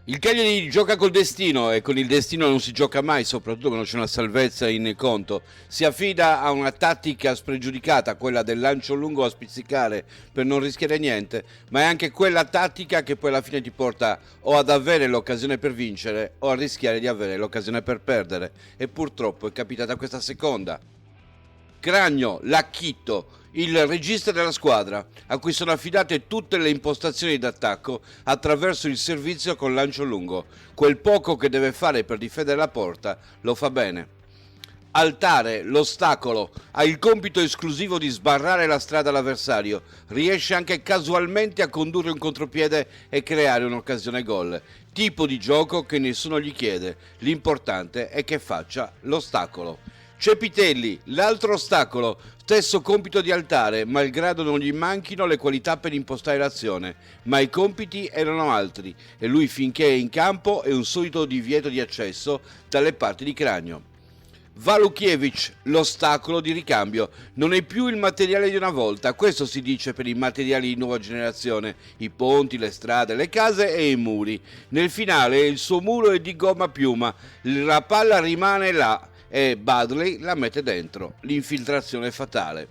Il Cagliari gioca col destino e con il destino non si gioca mai, soprattutto quando c'è una salvezza in conto. Si affida a una tattica spregiudicata, quella del lancio lungo a spizzicare per non rischiare niente, ma è anche quella tattica che poi alla fine ti porta o ad avere l'occasione per vincere o a rischiare di avere l'occasione per perdere. E purtroppo è capitata questa seconda. Cragno, Lacchitto, il regista della squadra, a cui sono affidate tutte le impostazioni d'attacco attraverso il servizio con lancio lungo. Quel poco che deve fare per difendere la porta lo fa bene. Altare, l'ostacolo, ha il compito esclusivo di sbarrare la strada all'avversario, riesce anche casualmente a condurre un contropiede e creare un'occasione gol. Tipo di gioco che nessuno gli chiede, l'importante è che faccia l'ostacolo. Cepitelli, l'altro ostacolo, stesso compito di Altare, malgrado non gli manchino le qualità per impostare l'azione, ma i compiti erano altri e lui finché è in campo è un solito divieto di accesso dalle parti di Cragno. Valukiewicz, l'ostacolo di ricambio, non è più il materiale di una volta, questo si dice per i materiali di nuova generazione, i ponti, le strade, le case e i muri. Nel finale il suo muro è di gomma piuma, la palla rimane là e Badley la mette dentro, l'infiltrazione fatale.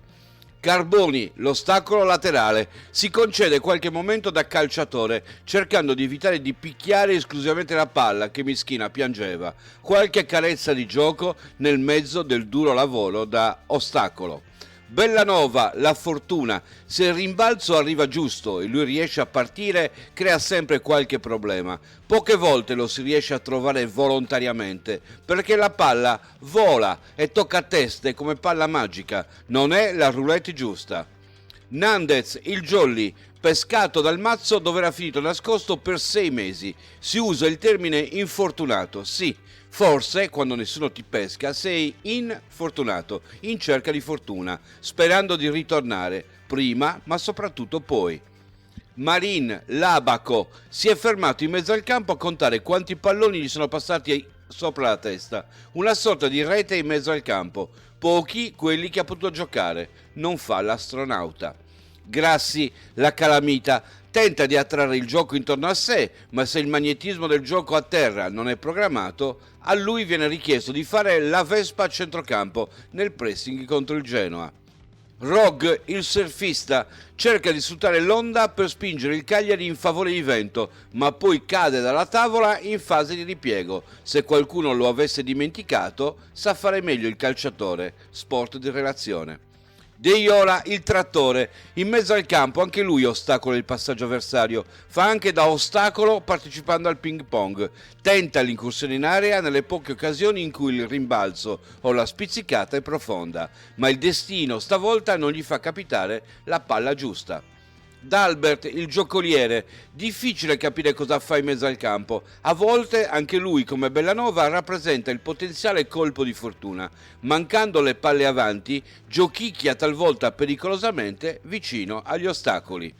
Carboni, l'ostacolo laterale, si concede qualche momento da calciatore, cercando di evitare di picchiare esclusivamente la palla che Mischina piangeva, qualche carezza di gioco nel mezzo del duro lavoro da ostacolo. Bellanova, la fortuna, se il rimbalzo arriva giusto e lui riesce a partire, crea sempre qualche problema. Poche volte lo si riesce a trovare volontariamente, perché la palla vola e tocca a teste come palla magica, non è la roulette giusta. Nandez, il jolly, pescato dal mazzo dove era finito nascosto per 6 mesi. Si usa il termine infortunato, sì. Forse, quando nessuno ti pesca, sei infortunato, in cerca di fortuna, sperando di ritornare, prima, ma soprattutto poi. Marin, l'abaco, si è fermato in mezzo al campo a contare quanti palloni gli sono passati sopra la testa. Una sorta di rete in mezzo al campo. Pochi quelli che ha potuto giocare. Non fa l'astronauta. Grassi, la calamita, tenta di attrarre il gioco intorno a sé, ma se il magnetismo del gioco a terra non è programmato, a lui viene richiesto di fare la Vespa a centrocampo nel pressing contro il Genoa. Rog, il surfista, cerca di sfruttare l'onda per spingere il Cagliari in favore di vento, ma poi cade dalla tavola in fase di ripiego. Se qualcuno lo avesse dimenticato, sa fare meglio il calciatore, sport di relazione. De Iola, il trattore, in mezzo al campo anche lui ostacola il passaggio avversario, fa anche da ostacolo partecipando al ping pong, tenta l'incursione in area nelle poche occasioni in cui il rimbalzo o la spizzicata è profonda, ma il destino stavolta non gli fa capitare la palla giusta. D'Albert, il giocoliere, difficile capire cosa fa in mezzo al campo. A volte anche lui, come Bellanova, rappresenta il potenziale colpo di fortuna. Mancando le palle avanti, giochicchia talvolta pericolosamente vicino agli ostacoli.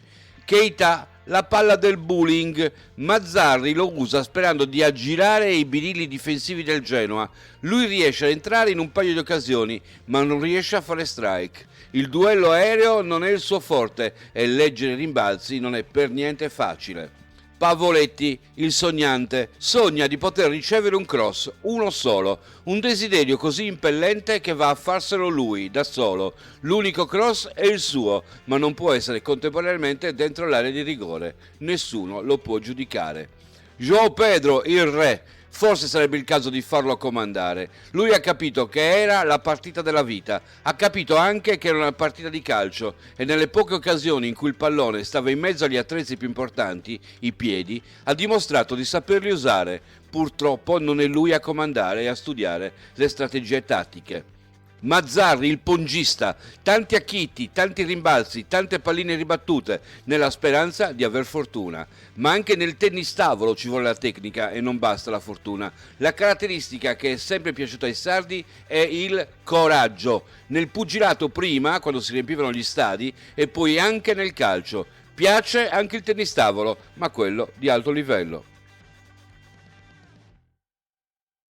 Keita, la palla del bullying, Mazzarri lo usa sperando di aggirare i birilli difensivi del Genoa. Lui riesce a entrare in un paio di occasioni, ma non riesce a fare strike. Il duello aereo non è il suo forte e leggere i rimbalzi non è per niente facile. Pavoletti, il sognante, sogna di poter ricevere un cross, uno solo, un desiderio così impellente che va a farselo lui, da solo. L'unico cross è il suo, ma non può essere contemporaneamente dentro l'area di rigore. Nessuno lo può giudicare. João Pedro, il re. Forse sarebbe il caso di farlo comandare. Lui ha capito che era la partita della vita, ha capito anche che era una partita di calcio e nelle poche occasioni in cui il pallone stava in mezzo agli attrezzi più importanti, i piedi, ha dimostrato di saperli usare. Purtroppo non è lui a comandare e a studiare le strategie tattiche. Mazzarri, il pongista, tanti acchitti, tanti rimbalzi, tante palline ribattute, nella speranza di aver fortuna. Ma anche nel tennis tavolo ci vuole la tecnica e non basta la fortuna. La caratteristica che è sempre piaciuta ai sardi è il coraggio. Nel pugilato prima, quando si riempivano gli stadi, e poi anche nel calcio. Piace anche il tennis tavolo, ma quello di alto livello.